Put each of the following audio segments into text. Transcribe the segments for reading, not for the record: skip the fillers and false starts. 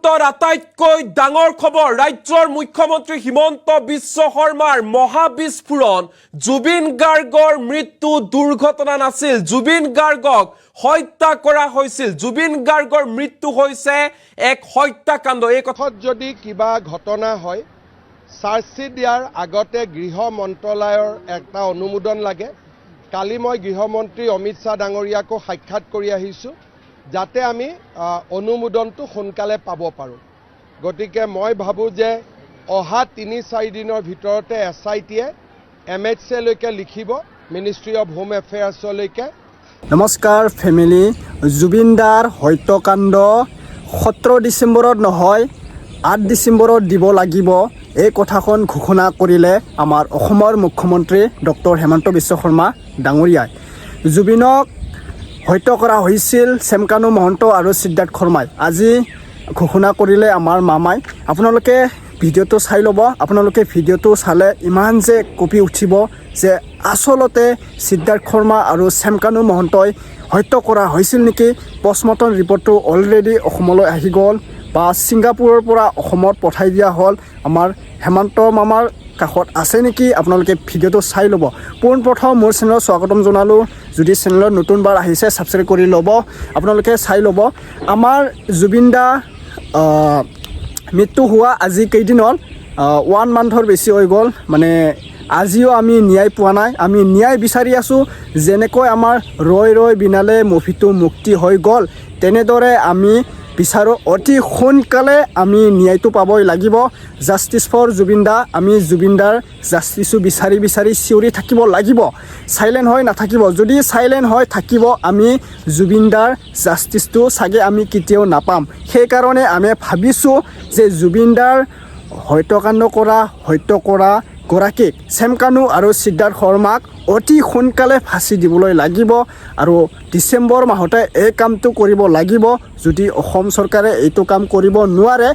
মুহূৰ্তৰ আটাইতকৈ ডাঙৰ খবৰ ৰাজ্যৰ মুখ্যমন্ত্ৰী হিমন্ত বিশ্ব শৰ্মাৰ মহাবিস্ফোৰণ জুবিন গাৰ্গৰ মৃত্যু দুৰ্ঘটনা নাছিল জুবিন গাৰ্গক হত্যা কৰা হৈছিল জুবিন গাৰ্গৰ মৃত্যু হৈছে এক হত্যাকাণ্ড এই কথাত যদি কিবা ঘটনা হয় চাৰ্জশ্বিট দিয়াৰ আগতে গৃহ মন্ত্ৰালয়ৰ একটা অনুমোদন লাগে কালি মই গৃহমন্ত্ৰী অমিত শাহ ডাঙৰীয়াকো সাক্ষাৎ কৰি আহিছোঁ যাতে আমি অনুমোদনটো সোনকালে পাব পাৰোঁ গতিকে মই ভাবোঁ যে অহা ৩-৪ দিনৰ ভিতৰতে SITয়ে MHCলৈকে লিখিব মিনিষ্ট্ৰী অফ হোম এফেয়াৰ্ছলৈকে নমস্কাৰ ফেমিলি জুবিনদাৰ হত্যাকাণ্ড 17 ডিচেম্বৰত নহয় 8 ডিচেম্বৰত দিব লাগিব এই কথাখন ঘোষণা কৰিলে আমাৰ অসমৰ মুখ্যমন্ত্ৰী ডক্টৰ হেমন্ত বিশ্ব শৰ্মা ডাঙৰীয়াই জুবিনক হত্যা কৰা হৈছিল চেমকানু মহন্ত আৰু সিদ্ধাৰ্থ শৰ্মাই আজি ঘোষণা কৰিলে আমাৰ মামাই আপোনালোকে ভিডিঅ'টো চাই ল'ব আপোনালোকে ভিডিঅ'টো চালে ইমান যে কপি উঠিব যে আসলতে সিদ্ধাৰ্থ শৰ্মা আৰু চেমকানু মহন্তই হত্যা কৰা হৈছিল নেকি পষ্টমৰ্টম ৰিপৰ্টটো অলৰেডি অসমলৈ আহি গ'ল বা ছিংগাপুৰৰ পৰা অসমত পঠাই দিয়া হ'ল আমাৰ হেমন্ত মামাৰ কাষত আছে নেকি আপোনালোকে ভিডিঅ'টো চাই ল'ব পোনপ্ৰথম মোৰ চেনেলত স্বাগতম জনালোঁ যদি চেনেলত নতুনবাৰ আহিছে ছাবস্ক্ৰাইব কৰি ল'ব আপোনালোকে চাই ল'ব আমাৰ জুবিনদা মৃত্যু হোৱা আজি কেইদিনত 1 মান্থৰ বেছি হৈ গ'ল মানে আজিও আমি ন্যায় পোৱা নাই আমি ন্যায় বিচাৰি আছোঁ যেনেকৈ আমাৰ ৰৈ বিনালে মুভিটো মুক্তি হৈ গ'ল তেনেদৰে আমি বিচাৰোঁ অতি সোনকালে আমি ন্যায়টো পাবই লাগিব জাষ্টিছ ফৰ জুবিনদা আমি জুবিনদাৰ জাষ্টিছো বিচাৰি চিঞৰি থাকিব লাগিব চাইলেণ্ট হৈ নাথাকিব যদি চাইলেণ্ট হৈ থাকিব আমি জুবিনদাৰ জাষ্টিছটো চাগে আমি কেতিয়াও নাপাম সেইকাৰণে আমি ভাবিছোঁ যে জুবিনদাৰ হত্যাকাণ্ড কৰা গৰাকীক চেমকানু আৰু সিদ্ধাৰ্থ শৰ্মাক অতি সোনকালে ফাঁচি দিবলৈ লাগিব আৰু ডিচেম্বৰ মাহতে এই কামটো কৰিব লাগিব যদি অসম চৰকাৰে এইটো কাম কৰিব নোৱাৰে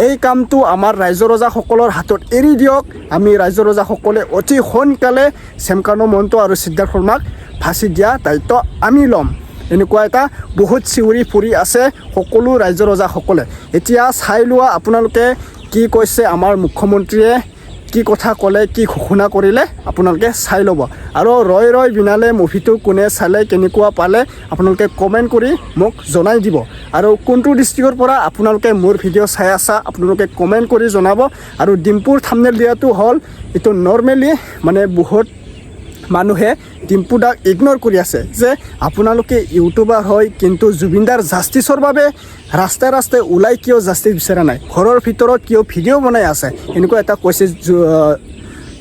এই কামটো আমাৰ ৰাইজ ৰজাসকলৰ হাতত এৰি দিয়ক আমি ৰাইজ ৰজাসকলে অতি সোনকালে চেমকানু মহন্ত আৰু সিদ্ধাৰ্থ শৰ্মাক ফাঁচি দিয়া দায়িত্ব আমি ল'ম এনেকুৱা এটা বহুত চিঞৰি ফুৰি আছে সকলো ৰাইজ ৰজাসকলে এতিয়া চাই লোৱা আপোনালোকে কি কৈছে আমাৰ মুখ্যমন্ত্ৰীয়ে কি কথা ক'লে কি ঘোষণা কৰিলে আপোনালোকে চাই ল'ব আৰু ৰৈ বিনালে মুভিটো কোনে চালে কেনেকুৱা পালে আপোনালোকে কমেণ্ট কৰি মোক জনাই দিব আৰু কোনটো ডিষ্ট্ৰিক্টৰ পৰা আপোনালোকে মোৰ ভিডিঅ' চাই আছা আপোনালোকে কমেণ্ট কৰি জনাব আৰু ডিম্পুৰ থাম্বনেইল দিয়াটো হ'ল এইটো নৰ্মেলি মানে বহুত মানুহে ডিম্পু দাক ইগনোৰ কৰি আছে যে আপোনালোকে ইউটিউবাৰ হয় কিন্তু জুবিনদাৰ জাষ্টিছৰ বাবে ৰাস্তাই ওলাই কিয় জাষ্টিছ বিচৰা নাই ঘৰৰ ভিতৰত কিয় ভিডিঅ' বনাই আছে এনেকুৱা এটা কৈছে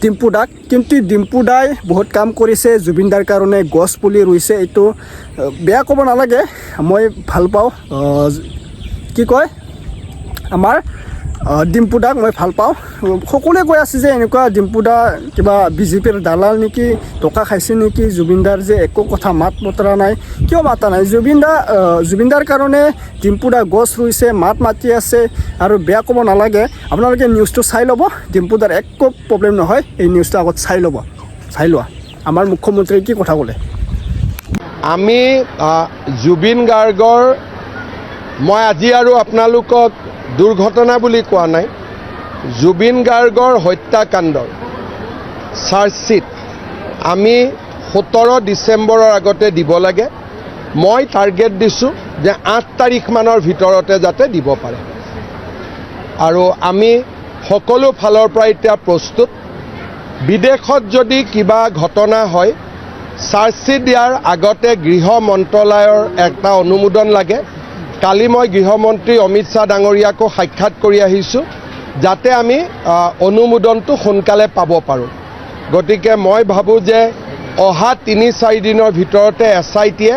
ডিম্পু দাক কিন্তু ডিম্পু দাই বহুত কাম কৰিছে জুবিনদাৰ কাৰণে গছ পুলি ৰুইছে এইটো বেয়া ক'ব নালাগে মই ভাল পাওঁ কি কয় আমাৰ ডিম্পু দাক মই ভাল পাওঁ সকলোৱে কৈ আছে যে এনেকুৱা ডিম্পু দা কিবা বিজেপিৰ দালাল নেকি টকা খাইছে নেকি জুবিনদাৰ যে একো কথা মাত মতৰা নাই কিয় মাতা নাই জুবিনদাৰ কাৰণে ডিম্পু দা গছ ৰুইছে মাতি আছে আৰু বেয়া ক'ব নালাগে আপোনালোকে নিউজটো চাই ল'ব ডিম্পু দাৰ একো প্ৰব্লেম নহয় এই নিউজটো আগত চাই লোৱা আমাৰ মুখ্যমন্ত্ৰীয়ে কি কথা ক'লে আমি জুবিন গাৰ্গৰ মই আজি আৰু আপোনালোকক দুৰ্ঘটনা বুলি কোৱা নাই জুবিন গাৰ্গৰ হত্যাকাণ্ডৰ চাৰ্জশ্বিট আমি 17 ডিচেম্বৰৰ আগতে দিব লাগে মই টাৰ্গেট দিছোঁ যে 8 তাৰিখমানৰ ভিতৰতে যাতে দিব পাৰে আৰু আমি সকলো ফালৰ পৰা এতিয়া প্ৰস্তুত বিদেশত যদি কিবা ঘটনা হয় চাৰ্জশ্বিট দিয়াৰ আগতে গৃহ মন্ত্ৰালয়ৰ একটা অনুমোদন লাগে কালি মই গৃহমন্ত্ৰী অমিত শাহ ডাঙৰীয়াকো সাক্ষাৎ কৰি আহিছোঁ যাতে আমি অনুমোদনটো সোনকালে পাব পাৰোঁ গতিকে মই ভাবোঁ যে অহা ৩-৪ দিনৰ ভিতৰতে SITয়ে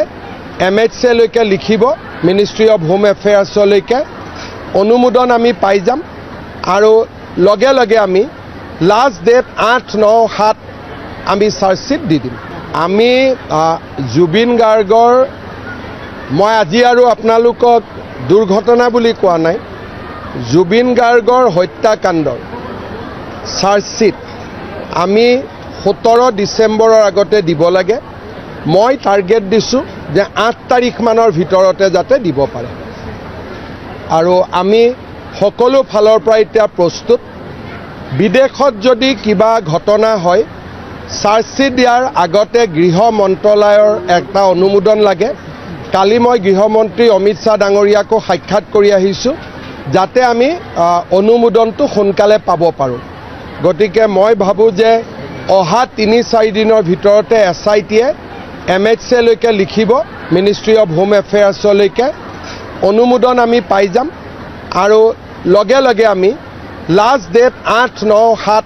MHCলৈকে লিখিব মিনিষ্ট্ৰী অফ হোম এফেয়াৰ্ছলৈকে অনুমোদন আমি পাই যাম আৰু লগে আমি লাষ্ট ডেট 8-9-7 আমি চাৰ্জশ্বিট দি দিম আমি জুবিন গাৰ্গৰ মই আজি আৰু আপোনালোকক দুৰ্ঘটনা বুলি কোৱা নাই জুবিন গাৰ্গৰ হত্যাকাণ্ডৰ চাৰ্জশ্বিট আমি 17 ডিচেম্বৰৰ আগতে দিব লাগে মই টাৰ্গেট দিছোঁ যে 8 তাৰিখমানৰ ভিতৰতে যাতে দিব পাৰে আৰু আমি সকলো ফালৰ পৰা এতিয়া প্ৰস্তুত বিদেশত যদি কিবা ঘটনা হয় চাৰ্জশ্বিট দিয়াৰ আগতে গৃহ মন্ত্ৰালয়ৰ এটা অনুমোদন লাগে কালি মই গৃহমন্ত্ৰী অমিত শ্বাহ ডাঙৰীয়াকো সাক্ষাৎ কৰি আহিছোঁ যাতে আমি অনুমোদনটো সোনকালে পাব পাৰোঁ গতিকে মই ভাবোঁ যে অহা ৩-৪ দিনৰ ভিতৰতে SITয়ে MHCলৈকে লিখিব মিনিষ্ট্ৰী অফ হোম এফেয়াৰ্ছলৈকে অনুমোদন আমি পাই যাম আৰু লগে লগে আমি লাষ্ট ডেট ৮-৯-৭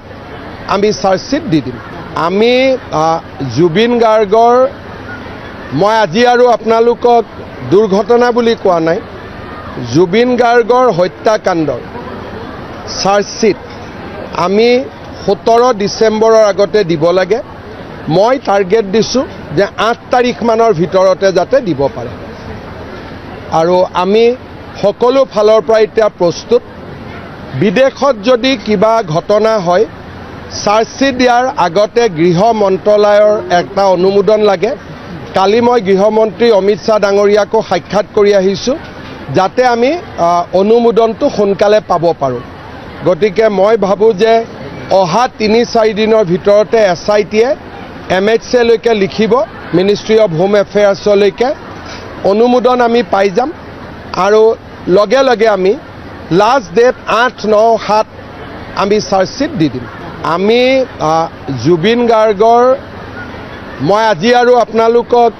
আমি চাৰ্জশ্বিট দি দিম আমি জুবিন গাৰ্গৰ মই আজি আৰু আপোনালোকক দুৰ্ঘটনা বুলি কোৱা নাই জুবিন গাৰ্গৰ হত্যাকাণ্ডৰ চাৰ্জশ্বিট আমি 17 ডিচেম্বৰৰ আগতে দিব লাগে মই টাৰ্গেট দিছোঁ যে 8 তাৰিখমানৰ ভিতৰতে যাতে দিব পাৰে আৰু আমি সকলো ফালৰ পৰা এতিয়া প্ৰস্তুত বিদেশত যদি কিবা ঘটনা হয় চাৰ্জশ্বিট দিয়াৰ আগতে গৃহ মন্ত্ৰালয়ৰ এটা অনুমোদন লাগে কালি মই গৃহমন্ত্ৰী অমিত শ্বাহ ডাঙৰীয়াকো সাক্ষাৎ কৰি আহিছোঁ যাতে আমি অনুমোদনটো সোনকালে পাব পাৰোঁ গতিকে মই ভাবোঁ যে অহা ৩-৪ দিনৰ ভিতৰতে SITয়ে MHCলৈকে লিখিব মিনিষ্ট্ৰী অফ হোম এফেয়াৰ্ছলৈকে অনুমোদন আমি পাই যাম আৰু লগে লগে আমি লাষ্ট ডেট ৮-৯-৭ আমি চাৰ্জশ্বিট দি দিম আমি জুবিন গাৰ্গৰ মই আজি আৰু আপোনালোকক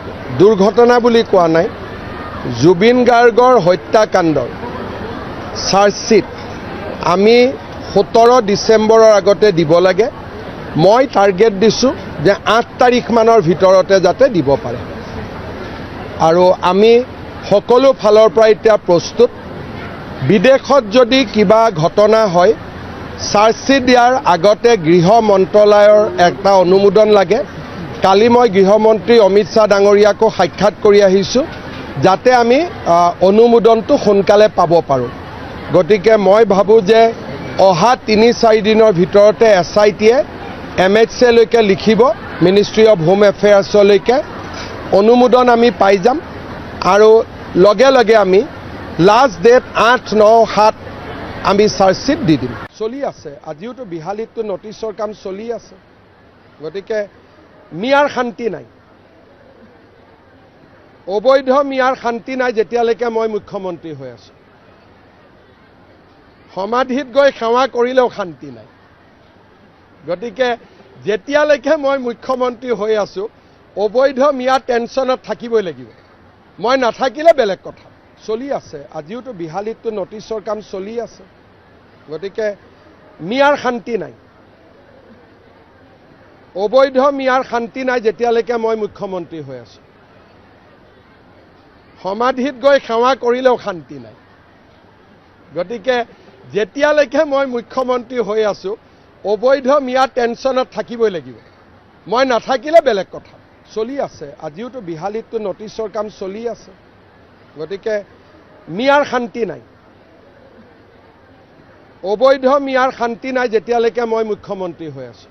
দুৰ্ঘটনা বুলি কোৱা নাই জুবিন গাৰ্গৰ হত্যাকাণ্ডৰ চাৰ্জশ্বিট আমি 17 ডিচেম্বৰৰ আগতে দিব লাগে মই টাৰ্গেট দিছোঁ যে 8 তাৰিখমানৰ ভিতৰতে যাতে দিব পাৰে আৰু আমি সকলো ফালৰ পৰা এতিয়া প্ৰস্তুত বিদেশত যদি কিবা ঘটনা হয় চাৰ্জশ্বিট দিয়াৰ আগতে গৃহ মন্ত্ৰালয়ৰ এটা অনুমোদন লাগে কালি মই গৃহমন্ত্ৰী অমিত শ্বাহ ডাঙৰীয়াকো সাক্ষাৎ কৰি আহিছোঁ যাতে আমি অনুমোদনটো সোনকালে পাব পাৰোঁ গতিকে মই ভাবোঁ যে অহা ৩-৪ দিনৰ ভিতৰতে SITয়ে MHCলৈকে লিখিব মিনিষ্ট্ৰী অফ হোম এফেয়াৰ্ছলৈকে অনুমোদন আমি পাই যাম আৰু লগে লগে আমি লাষ্ট ডেট ৮-৯-৭ আমি চাৰ্জশ্বিট দি দিম চলি আছে আজিওতো বিহালীততো নটিছৰ কাম চলি আছে গতিকে মিয়াৰ শান্তি নাই অবৈধ মিয়াৰ শান্তি নাই যেতিয়ালৈকে মই মুখ্যমন্ত্ৰী হৈ আছোঁ সমাধিত গৈ সেৱা কৰিলেও শান্তি নাই গতিকে যেতিয়ালৈকে মই মুখ্যমন্ত্ৰী হৈ আছোঁ অবৈধ মিয়া টেনশ্যনত থাকিবই লাগিব মই নাথাকিলে বেলেগ কথা চলি আছে আজিওতো বিহালীততো নটিছৰ কাম চলি আছে গতিকে মিয়াৰ শান্তি নাই অবৈধ মিয়াৰ শান্তি নাই যেতিয়ালৈকে মই মুখ্যমন্ত্ৰী হৈ আছোঁ সমাধিত গৈ সেৱা কৰিলেও শান্তি নাই গতিকে যেতিয়ালৈকে মই মুখ্যমন্ত্ৰী হৈ আছোঁ অবৈধ মিয়া টেনশ্যনত থাকিবই লাগিব মই নাথাকিলে বেলেগ কথা চলি আছে আজিওতো বিহালীততো নটিছৰ কাম চলি আছে গতিকে মিয়াৰ শান্তি নাই অবৈধ মিয়াৰ শান্তি নাই যেতিয়ালৈকে মই মুখ্যমন্ত্ৰী হৈ আছোঁ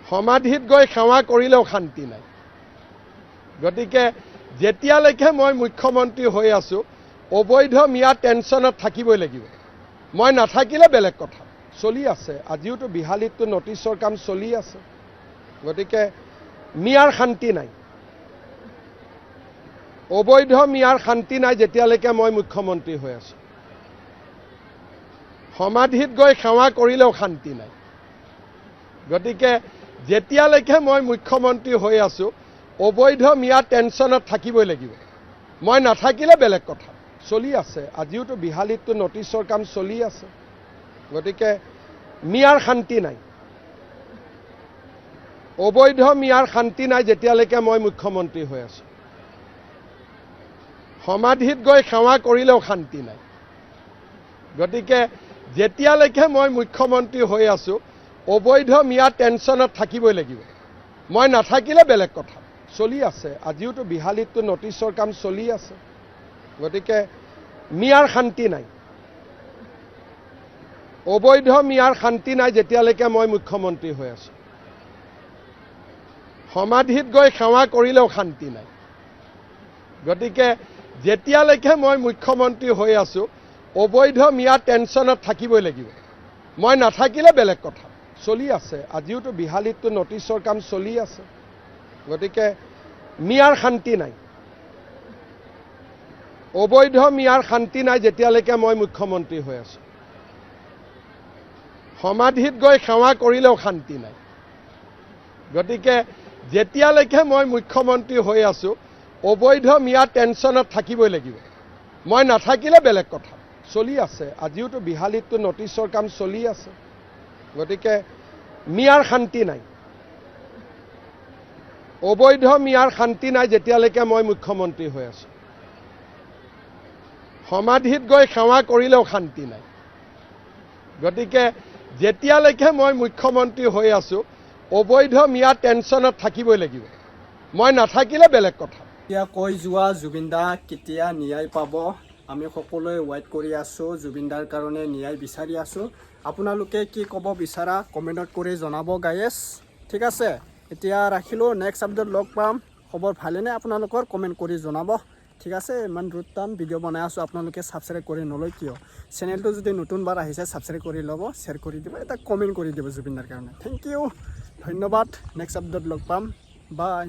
সমাধিত গৈ সেৱা কৰিলেও শান্তি নাই গতিকে যেতিয়ালৈকে মই মুখ্যমন্ত্ৰী হৈ আছোঁ অবৈধ মিয়া টেনশ্যনত থাকিবই লাগিব মই নাথাকিলে বেলেগ কথা চলি আছে আজিওতো বিহালীততো নটিছৰ কাম চলি আছে গতিকে মিয়াৰ শান্তি নাই অবৈধ মিয়াৰ শান্তি নাই যেতিয়ালৈকে মই মুখ্যমন্ত্ৰী হৈ আছোঁ সমাধিত গৈ সেৱা কৰিলেও শান্তি নাই গতিকে যেতিয়ালৈকে মই মুখ্যমন্ত্ৰী হৈ আছোঁ অবৈধ মিয়া টেনশ্যনত থাকিবই লাগিব মই নাথাকিলে বেলেগ কথা চলি আছে আজিওতো বিহালীততো নটিছৰ কাম চলি আছে গতিকে মিয়াৰ শান্তি নাই অবৈধ মিয়াৰ শান্তি নাই যেতিয়ালৈকে মই মুখ্যমন্ত্ৰী হৈ আছোঁ সমাধিত গৈ সেৱা কৰিলেও শান্তি নাই গতিকে যেতিয়ালৈকে মই মুখ্যমন্ত্ৰী হৈ আছোঁ অবৈধ মিয়া টেনশ্যনত থাকিবই লাগিব মই নাথাকিলে বেলেগ কথা চলি আছে আজিওতো বিহালীততো নটিছৰ কাম চলি আছে গতিকে মিয়াৰ শান্তি নাই অবৈধ মিয়াৰ শান্তি নাই যেতিয়ালৈকে মই মুখ্যমন্ত্ৰী হৈ আছোঁ সমাধিত গৈ সেৱা কৰিলেও শান্তি নাই গতিকে যেতিয়ালৈকে মই মুখ্যমন্ত্ৰী হৈ আছোঁ অবৈধ মিয়া টেনশ্যনত থাকিবই লাগিব মই নাথাকিলে বেলেগ কথা চলি আছে আজিওতো বিহালীততো নটিছৰ কাম চলি আছে গতিকে মিয়াৰ শান্তি নাই অবৈধ মিয়াৰ শান্তি নাই যেতিয়ালৈকে মই মুখ্যমন্ত্ৰী হৈ আছো সমাধিত গৈ সেৱা কৰিলেও শান্তি নাই গতিকে যেতিয়ালৈকে মই মুখ্যমন্ত্ৰী হৈ আছো অবৈধ মিয়া টেনশ্যনত থাকিবই লাগিব মই নাথাকিলে বেলেগ কথা চলি আছে আজিওতো বিহালীততো নটিছৰ কাম চলি আছে গতিকে মিয়াৰ শান্তি নাই অবৈধ মিয়াৰ শান্তি নাই যেতিয়ালৈকে মই মুখ্যমন্ত্ৰী হৈ আছো সমাধিত গৈ সেৱা কৰিলেও শান্তি নাই গতিকে যেতিয়ালৈকে মই মুখ্যমন্ত্ৰী হৈ আছো অবৈধ মিয়া টেনশ্যনত থাকিবই লাগিব মই নাথাকিলে বেলেগ কথা এতিয়া কৈ যোৱা জুবিনদা কেতিয়া ন্যায় পাব আমি সকলোৱে ৱেইট কৰি আছোঁ জুবিনদাৰ কাৰণে ন্যায় বিচাৰি আছোঁ আপোনালোকে কি ক'ব বিচাৰা কমেণ্টত কৰি জনাব গাইছ ঠিক আছে এতিয়া ৰাখিলোঁ নেক্সট আপডেট লগ পাম খবৰ ভালেনে আপোনালোকৰ কমেণ্ট কৰি জনাব ঠিক আছে ইমান দূৰতাম ভিডিঅ' বনাই আছোঁ আপোনালোকে ছাবস্ক্ৰাইব কৰি নলয় কিয় চেনেলটো যদি নতুনবাৰ আহিছে ছাবস্ক্ৰাইব কৰি ল'ব শ্বেয়াৰ কৰি দিব এটা কমেণ্ট কৰি দিব জুবিনদাৰ কাৰণে থেংক ইউ ধন্যবাদ নেক্সট আপডেট লগ পাম বাই